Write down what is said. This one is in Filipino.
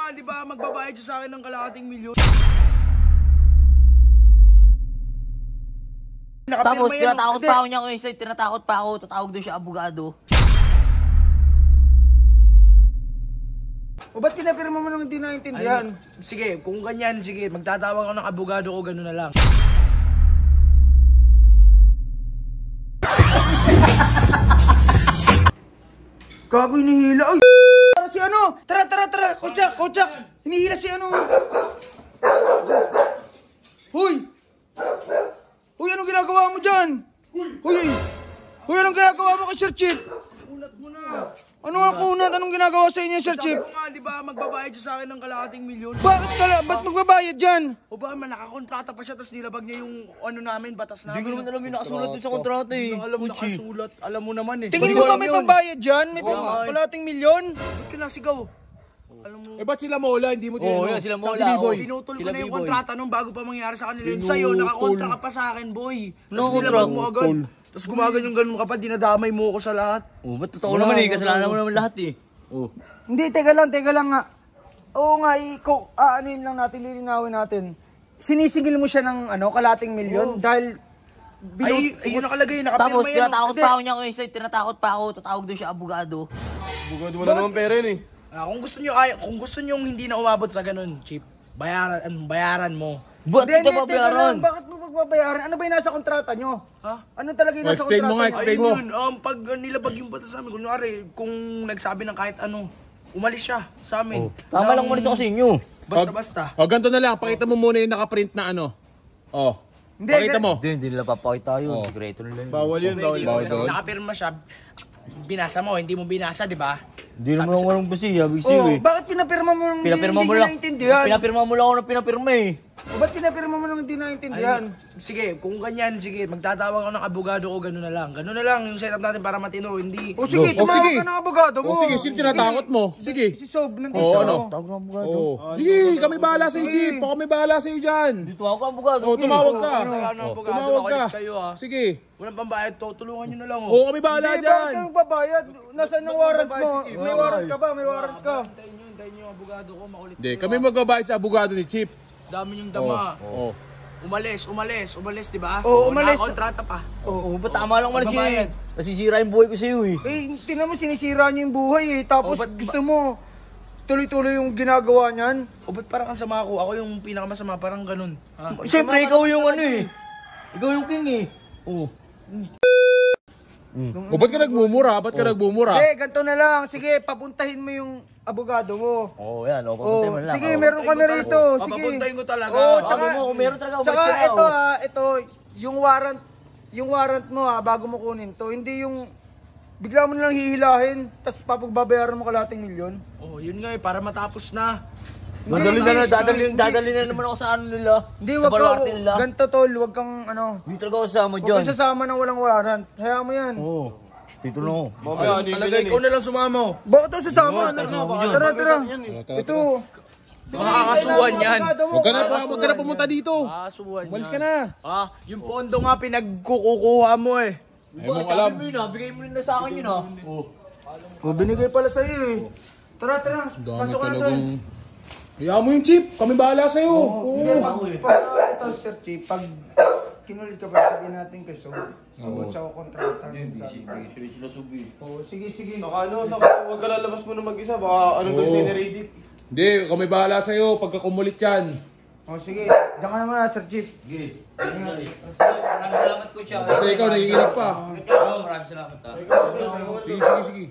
nga, di ba, magbabayad siya sa akin ng kalahating milyon. Tapos, tinatakot pa ako niya ngayon sa'yo. Tinatakot pa ako. Tatawag doon siya abogado. O ba't pinapirma mo nang hindi naintindihan? Sige, kung ganyan, sige, magtatawag ako ng abogado ko, gano'n na lang. Gago, hinihila. Ay, si ano? Tara. Kotsak. Hinihila si ano. Hoy, anong ginagawa mo dyan? Hoy, anong ginagawa mo kay Sir Chief? Kunat mo na. Ano nga kunat? Anong ginagawa sa inyo, Sir Chief? Sabi ko nga, di ba, magbabayad siya sa akin ng kalahating milyon. Ba't magbabayad dyan? O ba, nakakontrata pa siya, tapos nilabag niya yung ano namin, batas namin. Hindi ko naman alam yung nakasulat doon sa kontrata eh. Alam mo, nakasulat. Alam mo naman eh. Tingin mo ba may pambayad dyan? May kalahating milyon? Ba't ka nasigaw? Alam mo. Eh ba't sila mola? Hindi mo Oo, tinanong. yan sila Sa mola. si B-boy. Pinutol ko Sila na yung B-boy. kontrata nung bago pa mangyari sa kanila yun. Sa'yo, nakakontra ka pa sa akin, boy. Tapos No, nilabag mo kontra. agad. Tapos gumaganyan mo ka pa, dinadamay mo ako sa lahat. Oh, ba't totoo naman eh. Kasalanan mo naman lahat eh. Oh. Hindi, teka lang nga. Oo nga, anuin lang natin, lilinawin natin. Sinisingil mo siya ng kalahating milyon dahil... Ayun nakalagay, nakapirma Tapos, yan. tinatakot pa ako niya ngayon sa'yo. Tinatakot pa ako. Tatawag doon siya abogado. Bugad mo na naman pera yun eh. Kung gusto niyo hindi na umabot sa ganun, Chip, bayaran mo. Ba't ito Teka babayaran? lang, bakit mo magbabayaran? Ano ba yung nasa kontrata nyo? Ha? Ano talaga yung nasa explain mo kontrata nga, nyo? explain mo. Ayun, pag nilabag yung batas sa amin, kunwari, kung nagsabi ng kahit ano, umalis siya sa amin. Tama lang umalis ako sa inyo. Basta-basta. O, ganito na lang. Pakita mo muna yung nakaprint na ano. O, pakita mo. Hindi nila papakita yun. Sikreto nila yun. Bawal yun, bawal Kasi doon. nakapirma siya, binasa mo, hindi mo binasa, di ba? Hindi naman ako walang basi. Sabi sa'yo Oh, eh. bakit pinapirma mo nung Pinapirma mo hindi lang. naintindihan? Pinapirma mo lang ako ng pinapirma eh. O ba't pinapirma mo nung hindi naintindihan? Sige, kung ganyan, sige, magtatawag ako ng abogado ko, gano'n na lang. Gano'n na lang yung setup natin para matino, hindi... O sige, Go. O, tumawag sige. ka ng abogado mo. O, sige, sino tinatakot mo? Sige. Si Sob, nandito. Oo, ano? Tawag ng abogado. O, sige, kami bahala sa'yo, Chief. O, kami bahala sa'yo dyan. Dito ako ang abogado. O, tumawag ka. Ano, abogado, Tumawag ka. makulit kayo ha. Sige. Walang pambayad to, tulungan nyo na lang O, kami bahala Hindi, bakit dyan. ka magbabayad? Nasaan ang warrant mo? May warrant ka ba? May warrant ka. Hintayin nyo yung abogado ko, makulit Hindi, kami magbabayad sa abogado ni Chief. dami yung dama. O. Umalis, di ba? Oo, umalis. Nakakontrata pa. Oo, ba't tama lang umalis yun eh. Magbabayad. Nasisira yung buhay ko sa'yo eh. Tinan mo, sinisira niyo yung buhay eh. Tapos Oh, ba't- gusto mo, tuloy-tuloy yung ginagawa niyan. O ba't parang ang sama ko? Ako yung pinakamasama, parang ganun. Ha? Siyempre, ikaw yung ano eh. Ikaw yung king eh. Oo. O, ba't ka nagmumura? Ba't ka nagmumura? Ganito na lang. Sige, papuntahin mo yung abogado mo. Oo, yan. O, papuntay mo na lang. Sige, Oo. meron kami rito. Sige. Papuntahin ko talaga. Oo, Sabi mo, kung meron talaga, Tsaka umalis ka na, ito oh. ito, yung warrant mo bago mo kunin to, hindi yung bigla mo na lang hihilahin, tapos papagbabayaran mo kalahating milyon. Oh, yun nga eh, para matapos na. Dadalhin na naman ako sa ano nila. Hindi, Sa wag ka, baluarte nila. ganito tol, wag kang Hindi talaga ako sasama wag dyan. kang sasama ng walang warrant. Hayaan mo yan. Oo. Dito na ako. Talaga ikaw na lang sumama. Bakit ako sasama? Tara. Ito. Makakasuhan yan. Huwag ka na pumunta dito. Makakasuhan yan. Umalis ka na. Yung pondo nga pinagkukuha mo eh. Ay mo alam. Sabi mo yun ah. Bigay mo rin na sa akin yun ah. Oo. Binigay pala sa'yo eh. Tara. Dami Pasok ka na tol. talagang... Hayaan mo yung Chief. Kami bahala sa'yo. Ito, Sir Chief, pag kinulit ka ba, sabihin natin kay Sob. Abot sa kontrata. Oo, sige. Huwag ka lalabas mo na mag-isa, baka anong gawin sa'yo ni Reddit. Hindi, kami bahala sa'yo pagka kumulit yan. Sige. Diyan ka naman Sir Chief. Maraming salamat ko siya. Kasi ikaw, nakikinig pa. Maraming salamat ah. Sige.